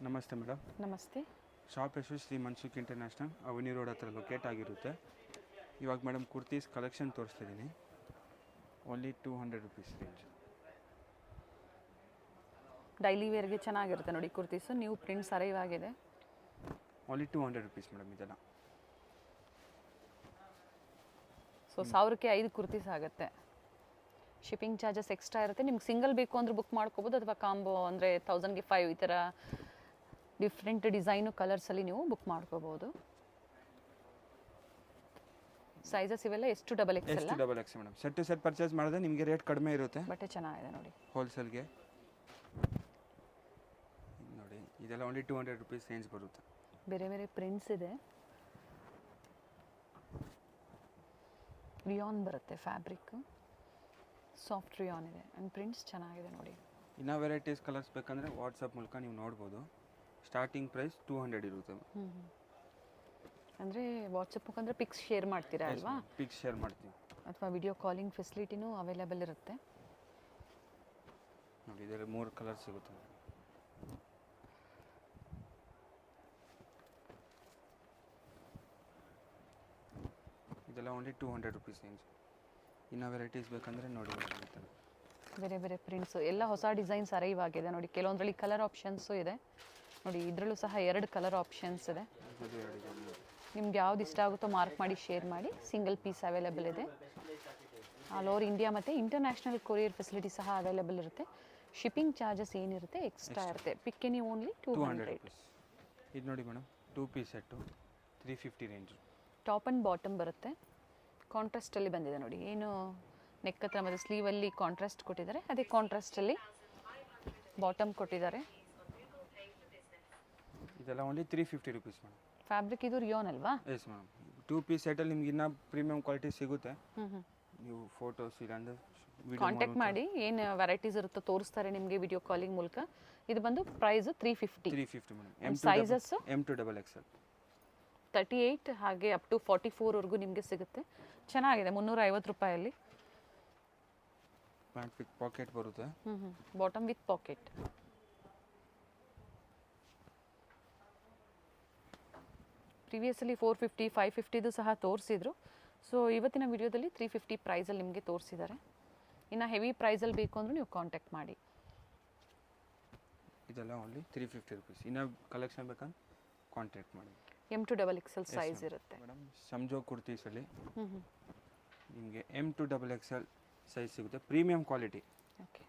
ನಮಸ್ತೆ ಮೇಡಮ್. ನಮಸ್ತೆ. ಶಾಪ್ ಹೆಸರು ಶ್ರೀ ಮನ್ಸುಖ್ ಇಂಟರ್ನ್ಯಾಷನಲ್ ಅವನಿ ರೋಡ್ ಹತ್ರ ಲೊಕೇಟ್ ಆಗಿರುತ್ತೆ. ಇವಾಗ ಮೇಡಮ್ ಕುರ್ತೀಸ್ ಕಲೆಕ್ಷನ್ ತೋರಿಸ್ತಿದ್ದೀನಿ. Only 200 rupees range. ಡೈಲಿ ವೇರ್ಗೆ ಚೆನ್ನಾಗಿರುತ್ತೆ ನೋಡಿ ಕುರ್ತೀಸು. ನ್ಯೂ ಪ್ರಿಂಟ್ಸ್ ಅರೈವ್ ಆಗಿದೆ. ಓನ್ಲಿ 200 ರುಪೀಸ್ ಮೇಡಮ್ ಇದೆಲ್ಲ. ಸೊ 1000ಕ್ಕೆ 5 ಕುರ್ತೀಸ್ ಆಗುತ್ತೆ. ಶಿಪ್ಪಿಂಗ್ ಚಾರ್ಜಸ್ ಎಕ್ಸ್ಟ್ರಾ ಇರುತ್ತೆ. ನಿಮ್ಗೆ ಸಿಂಗಲ್ ಬೇಕು ಅಂದ್ರೆ ಬುಕ್ ಮಾಡ್ಕೋಬೋದು, ಅಥವಾ ಕಾಂಬೋ ಅಂದರೆ 1000ಗೆ 5 ಈ ಥರ ಡಿಫ್ರೆಂಟ್ ಡಿಸೈನು ಕಲರ್ಸಲ್ಲಿ ನೀವು ಬುಕ್ ಮಾಡ್ಕೋಬೋದು. ಸೈಜಸ್ ಇವೆಲ್ಲ ಎಷ್ಟು ಡಬಲ್ ಎಕ್ಸ್ ಎಷ್ಟು double X madam. Set to set purchase ಮಾಡಿದ್ರೆ ನಿಮಗೆ ರೇಟ್ ಕಡಿಮೆ ಇರುತ್ತೆ. ಬಟ್ಟೆ ಚೆನ್ನಾಗಿದೆ ನೋಡಿ ಹೋಲ್ಸೇಲ್ಗೆ. ನೋಡಿ ಇದೆಲ್ಲ ಓನ್ಲಿ 200 ರುಪೀಸ್ ರೇಂಜ್ ಬರುತ್ತೆ. ಬೇರೆ ಬೇರೆ ಪ್ರಿಂಟ್ಸ್ ಇದೆ. ರಿಯಾನ್ ಬರುತ್ತೆ, ಫ್ಯಾಬ್ರಿಕ್ ಸಾಫ್ಟ್ ರಿಯಾನ್ ಇದೆ ಆ್ಯಂಡ್ ಪ್ರಿಂಟ್ಸ್ ಚೆನ್ನಾಗಿದೆ ನೋಡಿ. ಇನ್ನೂ ವೆರೈಟೀಸ್ ಕಲರ್ಸ್ ಬೇಕಂದರೆ ವಾಟ್ಸಪ್ ಮೂಲಕ ನೀವು ನೋಡ್ಬೋದು. ಸ್ಟಾರ್ಟಿಂಗ್ ಪ್ರೈಸ್ 200 ಇರುತ್ತೆ. ಅಂದರೆ ವಾಟ್ಸಪ್ ಮುಖಾಂತರ ಪಿಕ್ಸ್ ಶೇರ್ ಮಾಡ್ತೀರಾ ಅಲ್ವಾ? ಪಿಕ್ಸ್ ಶೇರ್ ಮಾಡ್ತೀವಿ. ಅಥವಾ ವಿಡಿಯೋ ಕಾಲಿಂಗ್ ಫೆಸಿಲಿಟಿನೂ ಅವೈಲೇಬಲ್ ಇರುತ್ತೆ. ನೋಡಿ ಇದರಲ್ಲಿ 3 ಕಲರ್ ಸಿಗುತ್ತೆ. ಇದೆಲ್ಲ ಓನ್ಲಿ 200 ರುಪೀಸ್ ರೇಂಜ್. ಇನ್ನು ವೆರೈಟೀಸ್ ಬೇಕಂದರೆ ನೋಡಿ ಬೇರೆ ಬೇರೆ ಪ್ರಿಂಟ್ಸು ಎಲ್ಲ ಹೊಸ ಡಿಸೈನ್ಸ್ ಅರೈವ್ ಆಗಿದೆ ನೋಡಿ. ಕೆಲವೊಂದರಲ್ಲಿ ಕಲರ್ ಆಪ್ಷನ್ಸು ಇದೆ ನೋಡಿ. ಇದರಲ್ಲೂ ಸಹ 2 ಕಲರ್ ಆಪ್ಷನ್ಸ್ ಇದೆ. ನಿಮ್ಗೆ ಯಾವ್ದು ಇಷ್ಟ ಆಗುತ್ತೋ ಮಾರ್ಕ್ ಮಾಡಿ ಶೇರ್ ಮಾಡಿ. ಸಿಂಗಲ್ ಪೀಸ್ ಅವೈಲೇಬಲ್ ಇದೆ. ಆಲ್ ಓವರ್ ಇಂಡಿಯಾ ಮತ್ತು ಇಂಟರ್ನ್ಯಾಷನಲ್ ಕೊರಿಯರ್ ಫೆಸಿಲಿಟಿ ಸಹ ಅವೈಲೇಬಲ್ ಇರುತ್ತೆ. ಶಿಪ್ಪಿಂಗ್ ಚಾರ್ಜಸ್ ಏನಿರುತ್ತೆ ಎಕ್ಸ್ಟ್ರಾ ಇರುತ್ತೆ. Pick any only 200. ಇದು ನೋಡಿ madam, 2 piece set 350 range. Top and bottom ಬರುತ್ತೆ. ಕಾಂಟ್ರಾಸ್ಟಲ್ಲಿ ಬಂದಿದೆ ನೋಡಿ. ಏನು ನೆಕ್ ಹತ್ರ ಮತ್ತು ಸ್ಲೀವಲ್ಲಿ ಕಾಂಟ್ರಾಸ್ಟ್ ಕೊಟ್ಟಿದ್ದಾರೆ, ಅದೇ ಕಾಂಟ್ರಾಸ್ಟಲ್ಲಿ ಬಾಟಮ್ ಕೊಟ್ಟಿದ್ದಾರೆ. ಇದೆಲ್ಲ ಓನ್ಲಿ 350 ರುಪೀಸ್ ಮೇಡಮ್. ಫ್ಯಾಬ್ರಿಕ್ ಇದು ರಿಯಾನ್ ಅಲ್ವಾ? Yes madam. 2 ಪೀಸ್ ಸೆಟಲ್ಲಿ ನಿಮ್ಗೆ ಇನ್ನೂ ಪ್ರೀಮಿಯಂ ಕ್ವಾಲಿಟಿ ಸಿಗುತ್ತೆ. ನೀವು ಫೋಟೋಸ್ ಇಲ್ಲಾಂದ್ರೆ ಕಾಂಟ್ಯಾಕ್ಟ್ ಮಾಡಿ. ಏನು ವೆರೈಟೀಸ್ ಇರುತ್ತೋ ತೋರಿಸ್ತಾರೆ ನಿಮಗೆ ವಿಡಿಯೋ ಕಾಲಿಂಗ್ ಮೂಲಕ. ಇದು ಬಂದು ಪ್ರೈಸು 350 ಮೇಡಮ್. ಸೈಜಸ್ಸು M2XL 38 ಹಾಗೆ ಅಪ್ ಟು 44ವರೆಗೂ ನಿಮಗೆ ಸಿಗುತ್ತೆ. ಚೆನ್ನಾಗಿದೆ. 350 ರೂಪಾಯಲ್ಲಿ. ಪ್ಯಾಂಟ್ ವಿತ್ ಪಾಕೆಟ್ ಬರುತ್ತೆ. Bottom with packet. ಪ್ರಿವಿಯಸ್ಲಿ 450 550 ಸಹ ತೋರಿಸಿದ್ರು. ಸೊ ಇವತ್ತಿನ ವಿಡಿಯೋದಲ್ಲಿ 350 ಪ್ರೈಸಲ್ಲಿ ನಿಮಗೆ ತೋರಿಸಿದ್ದಾರೆ. ಇನ್ನು ಹೆವಿ ಪ್ರೈಸಲ್ಲಿ ಬೇಕು ಅಂದರೂ ನೀವು ಕಾಂಟ್ಯಾಕ್ಟ್ ಮಾಡಿ. ಇದೆಲ್ಲ ಓನ್ಲಿ 350 ರುಪೀಸ್. ಇನ್ನೂ ಕಲೆಕ್ಷನ್ ಬೇಕಂದ್ರೆ ಕಾಂಟ್ಯಾಕ್ಟ್ ಮಾಡಿ. M2XL ಸೈಜ್ ಇರುತ್ತೆ ಮೇಡಮ್. ಸಂಜೋ ಕುರ್ತೀಸಲ್ಲಿ ನಿಮಗೆ M2XL ಸೈಜ್ ಸಿಗುತ್ತೆ. Premium quality. ಓಕೆ.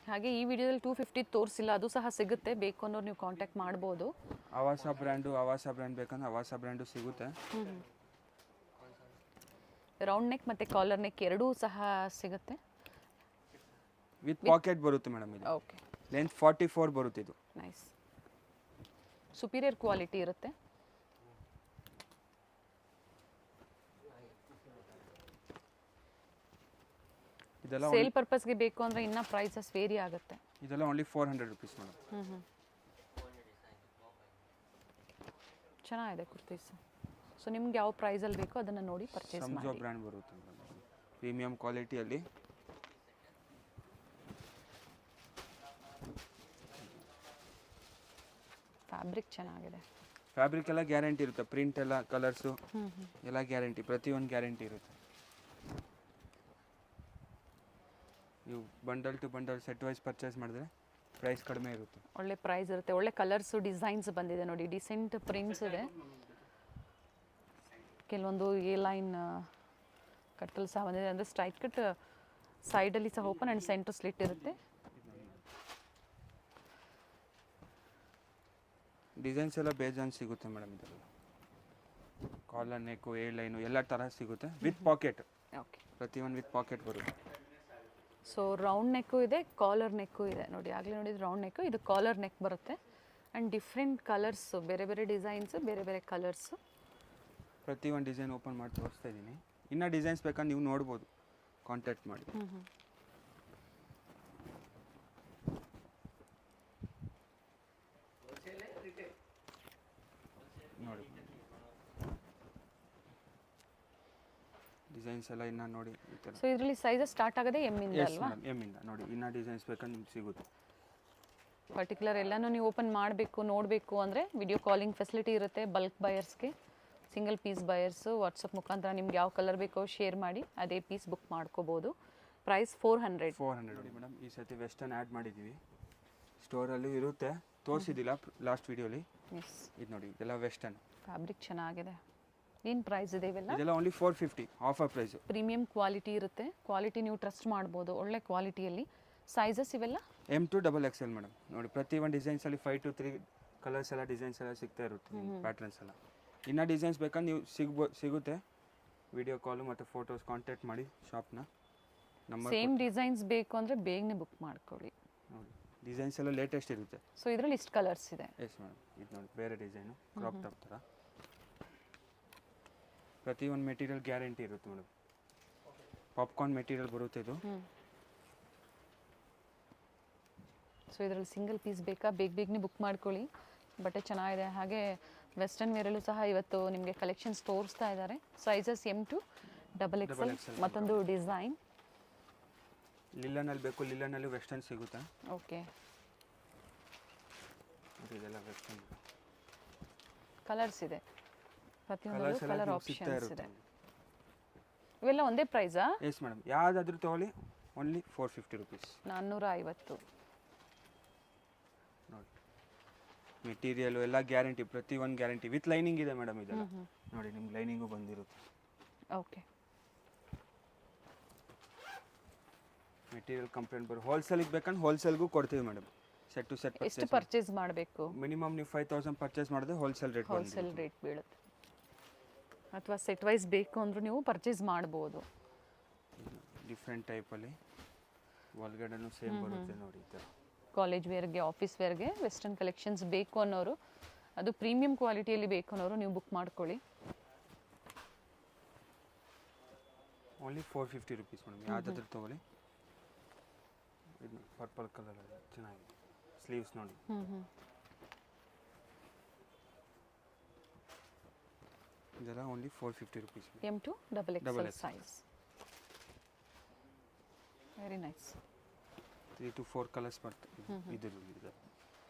ಹಾಗೆ ಈ ವಿಡಿಯೋದಲ್ಲಿ 250 ತೋರಿಸಿಲ್ಲ, ಅದು ಸಹ ಸಿಗುತ್ತೆ. ಬೇಕು ಅನ್ನೋರು ನೀವು ಕಾಂಟ್ಯಾಕ್ಟ್ ಮಾಡ್ಬೋದು. ಆವಾಸ ಬ್ರ್ಯಾಂಡ್ ಬೇಕಂದ್ರೆ ಆವಾಸ ಬ್ರ್ಯಾಂಡು ಸಿಗುತ್ತೆ. ರೌಂಡ್ ನೆಕ್ ಮತ್ತು ಕಾಲರ್ ನೆಕ್ ಎರಡೂ ಸಹ ಸಿಗುತ್ತೆ. ವಿತ್ ಪಾಕೆಟ್ ಬರುತ್ತೆ ಮೇಡಮ್. ಇದು ಓಕೆ. ಲೆಂತ್ 44 ಬರುತ್ತೆ. ಇದು ನೈಸ್. ಸುಪೀರಿಯರ್ ಕ್ವಾಲಿಟಿ ಇರುತ್ತೆ. ಇದೆಲ್ಲ ಸೇಲ್ ಪರ್ಪಸ್ಗೆ ಬೇಕು ಅಂದರೆ ಇನ್ನೂ ಪ್ರೈಸಸ್ ವೇರಿ ಆಗುತ್ತೆ. ಇದೆಲ್ಲ ಓನ್ಲಿ 400 ರುಪೀಸ್ ಮೇಡಮ್. ಚೆನ್ನಾಗಿದೆ ಕುರ್ತೀಸ್. ಸೊ ನಿಮ್ಗೆ ಯಾವ ಪ್ರೈಸಲ್ಲಿ ಬೇಕೋ ಅದನ್ನು ನೋಡಿ ಪರ್ಚೇಸ್ ಮಾಡಿ. ಸಂಜೋ ಬ್ರ್ಯಾಂಡ್ ಬರುತ್ತೆ ಪ್ರೀಮಿಯಂ ಕ್ವಾಲಿಟಿಯಲ್ಲಿ. ಫ್ಯಾಬ್ರಿಕ್ ಚೆನ್ನಾಗಿದೆ. ಫ್ಯಾಬ್ರಿಕ್ ಎಲ್ಲ ಗ್ಯಾರಂಟಿ ಇರುತ್ತೆ. ಪ್ರಿಂಟ್ ಎಲ್ಲ ಕಲರ್ಸು ಎಲ್ಲ ಗ್ಯಾರಂಟಿ. ಪ್ರತಿಯೊಂದು ಗ್ಯಾರಂಟಿ ಇರುತ್ತೆ. ನೀವು bundle to bundle set wise purchase ಮಾಡಿದ್ರೆ ಪ್ರೈಸ್ ಕಡಿಮೆ ಇರುತ್ತೆ. ಒಳ್ಳೆ ಪ್ರೈಸ್ ಇರುತ್ತೆ. ಒಳ್ಳೆ ಕಲರ್ಸು ಡಿಸೈನ್ಸ್ ಬಂದಿದೆ ನೋಡಿ. ಡಿಸೆಂಟ್ ಪ್ರಿಂಟ್ಸ್ ಇದೆ. ಕೆಲವೊಂದು ಎ ಲೈನ್ ಕಟ್ಟಲ್ಲಿ ಸಹ ಬಂದಿದೆ. ಅಂದರೆ ಸ್ಟ್ರೈಟ್ ಕಟ್ ಸೈಡಲ್ಲಿ ಸಹ ಓಪನ್ ಆ್ಯಂಡ್ ಸೆಂಟರ್ ಸ್ಲಿಟ್ ಇರುತ್ತೆ. ಡಿಸೈನ್ಸ್ ಎಲ್ಲ ಬೇಜಾನ್ ಸಿಗುತ್ತೆ ಮೇಡಮ್. ಇದೆಲ್ಲ ಕಾಲರ್ ನೆಕ್ಕು ಎ ಲೈನು ಎಲ್ಲ ಥರ ಸಿಗುತ್ತೆ. With packet. ಓಕೆ. ಪ್ರತಿಯೊಂದು ವಿತ್ ಪಾಕೆಟ್ ಬರುತ್ತೆ. ಸೊ ರೌಂಡ್ ನೆಕ್ಕು ಇದೆ, ಕಾಲರ್ ನೆಕ್ಕು ಇದೆ ನೋಡಿ. ಆಗಲೇ ನೋಡಿದ್ದು ರೌಂಡ್ ನೆಕ್ಕು, ಇದು ಕಾಲರ್ ನೆಕ್ ಬರುತ್ತೆ. ಆ್ಯಂಡ್ ಡಿಫ್ರೆಂಟ್ ಕಲರ್ಸು, ಬೇರೆ ಬೇರೆ ಡಿಸೈನ್ಸು, ಬೇರೆ ಬೇರೆ ಕಲರ್ಸು. ಪ್ರತಿಯೊಂದು ಡಿಸೈನ್ ಓಪನ್ ಮಾಡಿ ತೋರಿಸ್ತಾ ಇದ್ದೀನಿ. ಇನ್ನೂ ಡಿಸೈನ್ಸ್ ಬೇಕಾದ್ರೆ ನೀವು ನೋಡ್ಬೋದು, ಕಾಂಟ್ಯಾಕ್ಟ್ ಮಾಡಿ. ನೋಡಿ ಡಿಸೈನ್ಸ್ ಎಲ್ಲ ಇನ್ನು ನೋಡಿ ಈ ಥರ. ಸೊ ಇದರಲ್ಲಿ ಸೈಜಸ್ ಸ್ಟಾರ್ಟ್ ಆಗೋದೇ ಎಮ್ ಇಂದ ಅಲ್ವಾ? ಎಮ್ ಇಂದ ನೋಡಿ. ಇನ್ನೂ ಡಿಸೈನ್ಸ್ ಬೇಕಂದ್ರೆ ನಿಮ್ಗೆ ಸಿಗುತ್ತೆ. ಪರ್ಟಿಕ್ಯುಲರ್ ಎಲ್ಲನೂ ನೀವು ಓಪನ್ ಮಾಡಬೇಕು ನೋಡಬೇಕು ಅಂದರೆ ವಿಡಿಯೋ ಕಾಲಿಂಗ್ ಫೆಸಿಲಿಟಿ ಇರುತ್ತೆ. ಬಲ್ಕ್ ಬಯರ್ಸ್ಗೆ, ಸಿಂಗಲ್ ಪೀಸ್ ಬಯರ್ಸು ವಾಟ್ಸಪ್ ಮುಖಾಂತರ ನಿಮ್ಗೆ ಯಾವ ಕಲರ್ ಬೇಕೋ ಶೇರ್ ಮಾಡಿ ಅದೇ ಪೀಸ್ ಬುಕ್ ಮಾಡ್ಕೋಬೋದು. ಪ್ರೈಸ್ 400. 400 ನೋಡಿ ಮೇಡಮ್. ಈ ಸತಿ ವೆಸ್ಟರ್ನ್ ಆ್ಯಡ್ ಮಾಡಿದ್ದೀವಿ. ಸ್ಟೋರಲ್ಲೂ ಇರುತ್ತೆ, ತೋರಿಸಿದ್ದಿಲ್ಲ ಲಾಸ್ಟ್ ವಿಡಿಯೋಲಿ. ಎಸ್, ಇದು ನೋಡಿ, ಇದೆಲ್ಲ ವೆಸ್ಟರ್ನ್. ಫ್ಯಾಬ್ರಿಕ್ ಚೆನ್ನಾಗಿದೆ. ಏನು ಪ್ರೈಸ್ ಇದೆ ಇವೆಲ್ಲ? ಇದೆಲ್ಲ only 450 offer price. Premium quality ಇರುತ್ತೆ. ಕ್ವಾಲಿಟಿ ನೀವು ಟ್ರಸ್ಟ್ ಮಾಡ್ಬೋದು, ಒಳ್ಳೆ ಕ್ವಾಲಿಟಿಯಲ್ಲಿ. ಸೈಜಸ್ ಇವೆಲ್ಲ M to XXL ಮೇಡಮ್. ನೋಡಿ, ಪ್ರತಿ ಒಂದು ಡಿಸೈನ್ಸಲ್ಲಿ 5 to 3 ಕಲರ್ಸ್ ಎಲ್ಲ ಡಿಸೈನ್ಸ್ ಎಲ್ಲ ಸಿಗ್ತಾ ಇರುತ್ತೆ, ಪ್ಯಾಟ್ರನ್ಸ್ ಎಲ್ಲ. ಇನ್ನೂ ಡಿಸೈನ್ಸ್ ಬೇಕಂದ್ರೆ ನೀವು ಸಿಗುತ್ತೆ. ವಿಡಿಯೋ ಕಾಲು ಮತ್ತು ಫೋಟೋಸ್ ಕಾಂಟ್ಯಾಕ್ಟ್ ಮಾಡಿ ಶಾಪ್ನ. ನಂಬರ್ ಸೇಮ್ ಡಿಸೈನ್ಸ್ ಬೇಕು ಅಂದರೆ ಬೇಗನೆ ಬುಕ್ ಮಾಡ್ಕೊಳ್ಳಿ. ನೋಡಿ, ಡಿಸೈನ್ಸ್ ಎಲ್ಲ ಲೇಟೆಸ್ಟ್ ಇರುತ್ತೆ. ಸೊ ಇದರಲ್ಲಿ ಇಷ್ಟು ಕಲರ್ಸ್ ಇದೆ. Yes madam. ಇದು ನೋಡಿ, ಬೇರೆ ಡಿಸೈನು ಕ್ರಾಪ್ ಟಾಪ್ ಥರ. ಪ್ರತಿ ಒಂದು ಮೆಟೀರಿಯಲ್ ಗ್ಯಾರಂಟಿ ಇರುತ್ತೆ ಮೇಡಮ್. ಪಾಪ್ಕಾರ್ನ್ ಮೆಟೀರಿಯಲ್ ಬರುತ್ತೆ ಇದು. ಸೊ ಇದರಲ್ಲಿ ಸಿಂಗಲ್ ಪೀಸ್ ಬೇಕಾ, ಬೇಗನೆ ಬುಕ್ ಮಾಡ್ಕೊಳ್ಳಿ. ಬಟ್ಟೆ ಚೆನ್ನಾಗಿದೆ. ಹಾಗೆ ವೆಸ್ಟರ್ನ್ ವೇರಲ್ಲೂ ಸಹ ಇವತ್ತು ನಿಮಗೆ ಕಲೆಕ್ಷನ್ಸ್ ತೋರಿಸ್ತಾ ಇದ್ದಾರೆ. Sizes M to XXL. ಮತ್ತೊಂದು ಡಿಸೈನ್ ಲಿಲ್ಲನಲ್ಲಿ ಬೇಕು, ಲಿಲ್ಲನಲ್ಲಿ ವೆಸ್ಟರ್ನ್ ಸಿಗುತ್ತೆ. ಓಕೆ, ಇದೆಲ್ಲ ವೆಸ್ಟರ್ನ್ ಕಲರ್ಸ್ ಇದೆ. ಪ್ರತಿಯೊಂದು ಕಲರ್ಸ್ ಕಲರ್ ಎಲ್ಲ ಸಿಗ್ತಾ ಆಪ್ಷನ್ಸ್ ಇರುತ್ತೆ. ಇದೆ. ಇವೆಲ್ಲ ಒಂದೇ ಪ್ರೈಸಾ? Yes madam. ಯಾವುದಾದ್ರೂ ತೊಗೊಳ್ಳಿ, ಓನ್ಲಿ 450 ರುಪೀಸ್. 450. ನೋಡಿ, ಮೆಟೀರಿಯಲು ಎಲ್ಲ ಗ್ಯಾರಂಟಿ, ಪ್ರತಿ ಒಂದು ಗ್ಯಾರಂಟಿ ವಿತ್ ಲೈನಿಂಗ್ ಇದೆ ಮೇಡಮ್. ಇದೆಲ್ಲ ನೋಡಿ, ನಿಮ್ಗೆ ಲೈನಿಂಗು ಬಂದಿರುತ್ತೆ. ಓಕೆ, ಮೆಟೀರಿಯಲ್ ಕಂಪ್ಲೇಂಟ್ ಬರೋ ಹೋಲ್ಸೇಲಿಗೆ ಬೇಕಂದ್ರೆ ಹೋಲ್ಸೇಲ್ಗೂ ಕೊಡ್ತೀವಿ ಮೇಡಮ್. ಸೆಟ್ ಟು ಸೆಟ್ ಎಷ್ಟು ಪರ್ಚೇಸ್ ಮಾಡಬೇಕು? ಮಿನಿಮಮ್ ನೀವು 5000 ಪರ್ಚೇಸ್ ಮಾಡಿದ್ರೆ ಹೋಲ್ಸೇಲ್ ರೇಟ್ ಹೋಲ್ಸೇಲ್ ರೇಟ್ ಬೀಳುತ್ತೆ. ಅಥವಾ ಸೆಟ್ ವೈಸ್ ಬೇಕು ಅಂದರೂ ನೀವು ಪರ್ಚೇಸ್ ಮಾಡ್ಬೋದು. ಡಿಫ್ರೆಂಟ್ ಟೈಪಲ್ಲಿ ಒಳಗಡೆನೂ ಸೇಮ್ ಬರುತ್ತೆ ನೋಡಿ. ಈ ಥರ ಕಾಲೇಜ್ ವೇರ್ಗೆ, ಆಫೀಸ್ ವೇರ್ಗೆ ವೆಸ್ಟರ್ನ್ ಕಲೆಕ್ಷನ್ಸ್ ಬೇಕು ಅನ್ನೋರು, ಅದು ಪ್ರೀಮಿಯಂ ಕ್ವಾಲಿಟಿಯಲ್ಲಿ ಬೇಕು ಅನ್ನೋರು ನೀವು ಬುಕ್ ಮಾಡ್ಕೊಳ್ಳಿ. Only 450 rupees madam. ಯಾವುದಾದ್ರೂ ತೊಗೊಳ್ಳಿ. ಇದು ಪರ್ಪಲ್ ಕಲರ್ ಚೆನ್ನಾಗಿದೆ. ಸ್ಲೀವ್ಸ್ ನೋಡಿ. ಇದೆಲ್ಲ only 450 rupees. M to XXL size. Very nice. 3 to 4 colours ಬರ್ತದೆ ಇದರಲ್ಲಿ.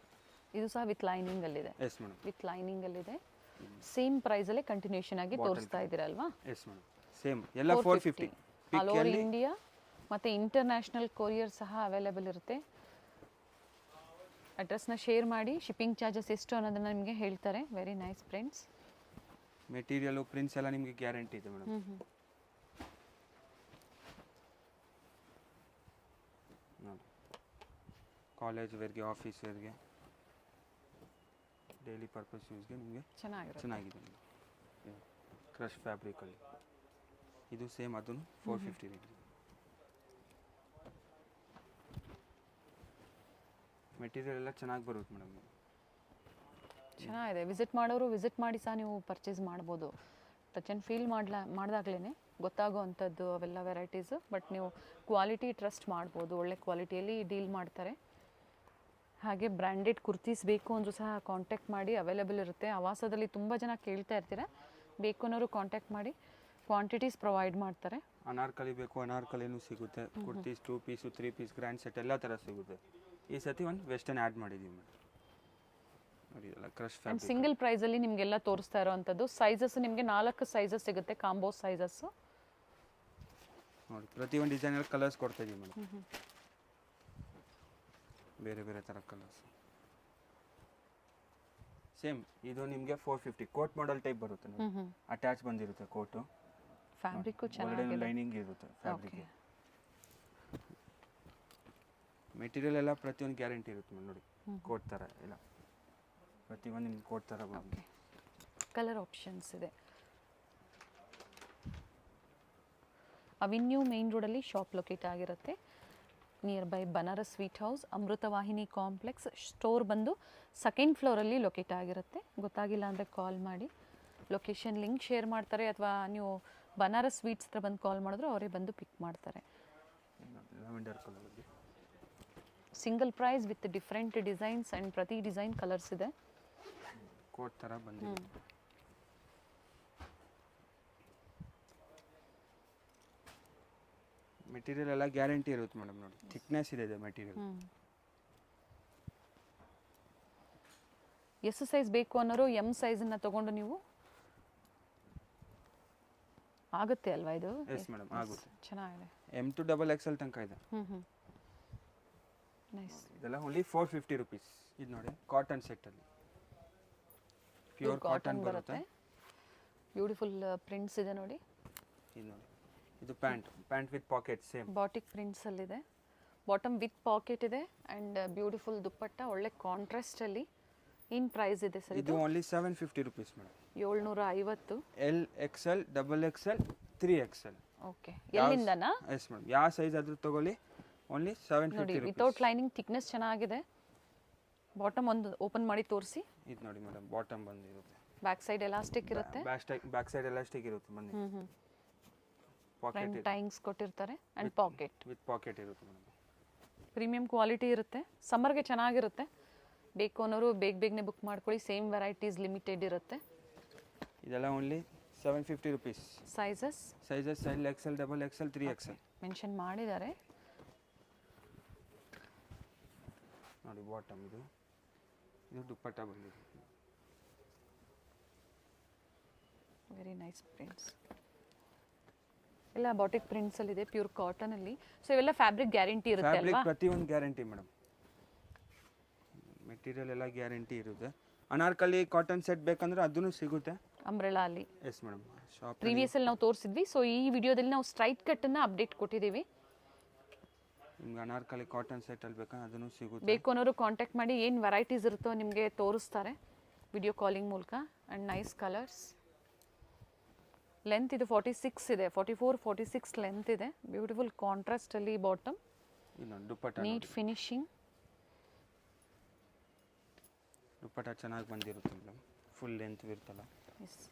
ಇದು ಸಹ ವಿತ್ ಲೈನಿಂಗ್ ಅಲ್ಲಿದೆ. Yes madam. ವಿತ್ ಲೈನಿಂಗ್ ಅಲ್ಲಿದೆ. ಸೇಮ್ ಪ್ರೈಸ್ ಅಲ್ಲೇ ಕಂಟಿನ್ಯೂಷನ್ ಆಗಿ ತೋರಿಸ್ತಾ ಇದ್ದೀರಲ್ವಾ? Yes madam. ಸೇಮ್ ಎಲ್ಲ 450. ಆಲ್ ಓವರ್ ಇಂಡಿಯಾ ಮತ್ತು ಇಂಟರ್ನ್ಯಾಷನಲ್ ಕೊರಿಯರ್ ಸಹ ಅವೈಲೇಬಲ್ ಇರುತ್ತೆ. ಅಡ್ರೆಸ್ನ ಶೇರ್ ಮಾಡಿ, ಶಿಪ್ಪಿಂಗ್ ಚಾರ್ಜಸ್ ಎಷ್ಟು ಅನ್ನೋದನ್ನು ನಿಮಗೆ ಹೇಳ್ತಾರೆ. Very nice friends. Material prints ಎಲ್ಲ ನಿಮಗೆ ಗ್ಯಾರಂಟಿ ಇದೆ ಮೇಡಮ್. ನೋಡಿ, ಕಾಲೇಜ್ ವೇರ್ಗೆ, ಆಫೀಸ್ ವೇರ್ಗೆ, ಡೈಲಿ ಪರ್ಪಸ್ ಯೂಸ್ಗೆ ನಿಮಗೆ ಚೆನ್ನಾಗಿದೆ. ಕ್ರಶ್ ಫ್ಯಾಬ್ರಿಕಲ್ಲಿ ಇದು ಸೇಮ್, ಅದನ್ನು 450 ರೇಟ್. ಮೆಟೀರಿಯಲ್ ಎಲ್ಲ ಚೆನ್ನಾಗಿ ಬರುತ್ತೆ ಮೇಡಮ್. ಚೆನ್ನಾಗಿದೆ. ವಿಸಿಟ್ ಮಾಡೋರು ವಿಸಿಟ್ ಮಾಡಿ ಸಹ ನೀವು ಪರ್ಚೇಸ್ ಮಾಡ್ಬೋದು. ಟಚ್ ಆ್ಯಂಡ್ ಫೀಲ್ ಮಾಡಿದಾಗ್ಲೇ ಗೊತ್ತಾಗೋ ಅಂಥದ್ದು ಅವೆಲ್ಲ ವೆರೈಟೀಸು. ಬಟ್ ನೀವು ಕ್ವಾಲಿಟಿ ಟ್ರಸ್ಟ್ ಮಾಡ್ಬೋದು, ಒಳ್ಳೆ ಕ್ವಾಲಿಟಿಯಲ್ಲಿ ಡೀಲ್ ಮಾಡ್ತಾರೆ. ಹಾಗೆ ಬ್ರ್ಯಾಂಡೆಡ್ ಕುರ್ತೀಸ್ ಬೇಕು ಅಂದರೂ ಸಹ ಕಾಂಟ್ಯಾಕ್ಟ್ ಮಾಡಿ, ಅವೈಲೇಬಲ್ ಇರುತ್ತೆ. ಆವಾಸದಲ್ಲಿ ತುಂಬ ಜನ ಕೇಳ್ತಾ ಇರ್ತೀರ, ಬೇಕು ಅನ್ನೋರು ಕಾಂಟ್ಯಾಕ್ಟ್ ಮಾಡಿ, ಕ್ವಾಂಟಿಟೀಸ್ ಪ್ರೊವೈಡ್ ಮಾಡ್ತಾರೆ. ಅನಾರ್ಕಲಿ ಬೇಕು, ಅನಾರ್ಕಲಿನೂ ಸಿಗುತ್ತೆ. Kurtis 2 piece 3 piece grand set ಎಲ್ಲ ಥರ ಸಿಗುತ್ತೆ. ಈ ಸತಿ ಒಂದು ವೆಸ್ಟರ್ನ್ ಆ್ಯಡ್ ಮಾಡಿದ್ದೀವಿ ಮೇಡಮ್. ನೋಡಿ, ಎಲ್ಲ ಕ್ರಶ್ ಫ್ಯಾಬ್ರಿಕ್. ಸಿಂಗಲ್ ಪ್ರೈಸಲ್ಲಿ ನಿಮಗೆಲ್ಲ ತೋರಿಸ್ತಾ ಇರೋವಂಥದ್ದು. ಸೈಜಸ್ ನಿಮಗೆ 4 ಸೈಜಸ್ ಸಿಗುತ್ತೆ, ಕಾಂಬೋ ಸೈಜಸ್ಸು. ನೋಡಿ, ಪ್ರತಿ ಒಂದು ಡಿಸೈನಲ್ಲಿ ಕಲರ್ಸ್ ಕೊಡ್ತಾ ಇದೀವಿ ಮೇಡಮ್. ಬೇರೆ ಬೇರೆ ಥರ ಕಲರ್ಸ್. ಸೇಮ್ ಇದು ನಿಮಗೆ 450 ಕೋಟ್ ಮಾಡೆಲ್ ಟೈಪ್ ಬರುತ್ತೆ. ಅಟ್ಯಾಚ್ ಬಂದಿರುತ್ತೆ ಕೋಟು. ಫ್ಯಾಬ್ರಿಕ್ಕು ಒಳಗಡೆ ಲೈನಿಂಗ್ ಇರುತ್ತೆ ಫ್ಯಾಬ್ರಿಕ್. ಮೆಟೀರಿಯಲ್ ಎಲ್ಲ ಪ್ರತಿಯೊಂದು ಗ್ಯಾರಂಟಿ ಇರುತ್ತೆ ಮೇಡಮ್. ನೋಡಿ, ಕೋಟ್ ಥರ ಎಲ್ಲ ಪ್ರತಿಯೊಂದು ನಿಮ್ಗೆ ಕೋಟ್ ಥರ ಬರುತ್ತೆ. ಕಲರ್ ಆಪ್ಷನ್ಸ್ ಇದೆ. ಅವಿನ್ಯೂ ಮೇನ್ ರೋಡಲ್ಲಿ ಶಾಪ್ ಲೊಕೇಟ್ ಆಗಿರುತ್ತೆ. Near by Banaras sweet house, Amritavahini complex. Store ಬಂದು 2nd ಫ್ಲೋರಲ್ಲಿ ಲೊಕೇಟ್ ಆಗಿರುತ್ತೆ. ಗೊತ್ತಾಗಿಲ್ಲ ಅಂದರೆ ಕಾಲ್ ಮಾಡಿ, ಲೊಕೇಶನ್ ಲಿಂಕ್ ಶೇರ್ ಮಾಡ್ತಾರೆ. ಅಥವಾ ನೀವು ಬನಾರಸ್ ಸ್ವೀಟ್ಸ್ ಹತ್ರ ಬಂದು ಕಾಲ್ ಮಾಡಿದ್ರು ಅವರೇ ಬಂದು ಪಿಕ್ ಮಾಡ್ತಾರೆ. Lavender colour, single price with different designs and ಪ್ರತಿ ಡಿಸೈನ್ ಕಲರ್ಸ್ ಇದೆ. ಕೋಟ್ ಥರ ಬಂದಿದೆ. ಮೆಟೀರಿಯಲ್ ಎಲ್ಲ ಗ್ಯಾರಂಟಿ ಇರುತ್ತೆ ಮೇಡಮ್. ನೋಡಿ, ಥಿಕ್ನೆಸ್ ಇದೆ ಮೆಟೀರಿಯಲ್. ಎಸ್ ಸೈಜ್ ಬೇಕು ಅನ್ನೋರು ಎಮ್ ಸೈಜನ್ನು ತೊಗೊಂಡು ನೀವು ಆಗುತ್ತೆ ಅಲ್ವಾ ಇದು? ಎಸ್ ಮೇಡಮ್ ಆಗುತ್ತೆ. ಚೆನ್ನಾಗಿದೆ. ಎಮ್ ಟು ಡಬಲ್ ಎಕ್ಸೆಲ್ ತನಕ ಇದೆ. ನೈಸ್. ಇದೆಲ್ಲ ಓನ್ಲಿ 450 ರುಪೀಸ್. ಇದು ನೋಡಿ ಕಾಟನ್ ಸೆಟ್ಟಲ್ಲಿ ಪ್ಯೂರ್ ಕಾಟನ್ ಬರುತ್ತೆ. ಬ್ಯೂಟಿಫುಲ್ ಪ್ರಿಂಟ್ಸ್ ಇದೆ ನೋಡಿ. ಇದು ನೋಡಿ, ಇದು pant with pocket same batik ಪ್ರಿಂಟ್ಸಲ್ಲಿದೆ. ಬಾಟಮ್ ವಿತ್ ಪಾಕೆಟ್ ಇದೆ ಆ್ಯಂಡ್ ಬ್ಯೂಟಿಫುಲ್ ದುಪ್ಪಟ್ಟ, ಒಳ್ಳೆ ಕಾಂಟ್ರಾಸ್ಟಲ್ಲಿ. ಏನು ಪ್ರೈಸ್ ಇದೆ ಸರ್ ಇದು? Only 750 rupees madam. 750. L XL, double XL, 3XL. Okay, ಎಲ್ಲಿಂದನಾ? ಎಸ್ ಮೇಡಮ್, ಯಾವ ಸೈಜ್ ಆದರೂ ತಗೊಳ್ಳಿ, ಓನ್ಲಿ 750 ನೋಡಿ. ರುಪೀಸ್. ವಿತೌಟ್ ಲೈನಿಂಗ್ ಥಿಕ್ನೆಸ್ ಚೆನ್ನಾಗಿದೆ. ಬಾಟಮ್ ಒಂದು ಓಪನ್ ಮಾಡಿ ತೋರಿಸಿ. ಇದು ನೋಡಿ ಮೇಡಮ್, ಬಾಟಮ್ ಬಂದಿರುತ್ತೆ. ಬ್ಯಾಕ್ ಸೈಡ್ ಎಲಾಸ್ಟಿಕ್ ಇರುತ್ತೆ. ಬ್ಯಾಕ್ ಸೈಡ್ ಎಲಾಸ್ಟಿಕ್ ಇರುತ್ತೆ. ಬನ್ನಿ, ಪಾಕೆಟ್ ಟೈಂಗ್ಸ್ ಕೊಟ್ಟಿರ್ತಾರೆ ಆ್ಯಂಡ್ ಪಾಕೆಟ್ ವಿತ್ ಪಾಕೆಟ್ ಇರುತ್ತೆ ಮೇಡಮ್. ಪ್ರೀಮಿಯಂ ಕ್ವಾಲಿಟಿ ಇರುತ್ತೆ. ಸಮ್ಮರ್ಗೆ ಚೆನ್ನಾಗಿರುತ್ತೆ. ಬೇಕು ಅನ್ನೋರು ಬೇಗನೆ ಬುಕ್ ಮಾಡ್ಕೊಳ್ಳಿ. ಸೇಮ್ ವೆರೈಟೀಸ್ ಲಿಮಿಟೆಡ್ ಇರುತ್ತೆ. ಇದೆಲ್ಲ only 750 rupees. Sizes L XL, double XL, 3XL mention ಮಾಡಿದ್ದಾರೆ ನೋಡಿ. ಬಾಟಮ್ ಇದು ದುಪ್ಪಟ್ಟ ಬಂದಿದೆ. Very nice prints. ಎಲ್ಲ ಬಾಟಿಕ್ ಪ್ರಿಂಟ್ಸ್ ಅಲ್ಲಿ ಇದೆ, ಪ್ಯೂರ್ ಕಾಟನ್ ಅಲ್ಲಿ. ಸೊ ಇವೆಲ್ಲ ಫ್ಯಾಬ್ರಿಕ್ ಗ್ಯಾರಂಟಿ ಇರುತ್ತೆ ಅಲ್ವಾ? ಫ್ಯಾಬ್ರಿಕ್ ಪ್ರತಿಯೊಂದು ಗ್ಯಾರಂಟಿ ಮೇಡಮ್. ಮೆಟೀರಿಯಲ್ ಎಲ್ಲ ಗ್ಯಾರಂಟಿ ಇರುತ್ತೆ. ಅನಾರ್ಕಲಿ ಕಾಟನ್ ಸೆಟ್ ಬೇಕಂದ್ರೆ ಅದನ್ನು ಸಿಗುತ್ತೆ ಅಂಬ್ರೆಲಾ ಅಲ್ಲಿ. Yes madam. ಶಾಪ್ ಪ್ರೀವಿಯಸ್ ಅಲ್ಲಿ ನಾವು ತೋರಿಸಿದ್ವಿ. ಸೊ ಈ ವಿಡಿಯೋದಲ್ಲಿ ನಾವು ಸ್ಟ್ರೈಟ್ ಕಟ್ ಅನ್ನ ಅಪ್ಡೇಟ್ ಕೊಟ್ಟಿದ್ದೀವಿ. ನಿಮ್ಗೆ ಅನಾರ್ಕಲಿ ಕಾಟನ್ ಸೆಟ್ ಅಲ್ಲಿ ಬೇಕಂದ್ರೆ ಅದನ್ನು ಸಿಗುತ್ತೆ. ಬೇಕು ಅನ್ನೋರು ಕಾಂಟ್ಯಾಕ್ಟ್ ಮಾಡಿ. ಏನು ವೆರೈಟೀಸ್ ಇರುತ್ತೋ ನಿಮಗೆ ತೋರಿಸ್ತಾರೆ ವಿಡಿಯೋ ಕಾಲಿಂಗ್ ಮೂಲಕ. And nice colours. ಲೆಂತ್ ಇದು 46 ಇದೆ, 44, 46 ಲೆಂತ್ ಇದೆ. ಬ್ಯೂಟಿಫುಲ್ ಕಾಂಟ್ರಾಸ್ಟ್ ಅಲ್ಲಿ ಬಾಟಮ್. ದುಪ್ಪಟ್ಟ ನೀಟ್ ಫಿನಿಶಿಂಗ್. ದುಪ್ಪಟ್ಟ ಚೆನ್ನಾಗಿ ಬಂದಿರುತ್ತೆ ಮೇಡಮ್. ಫುಲ್ ಲೆಂತ್ ಇರುತ್ತಲ್ಲ. ಎಸ್.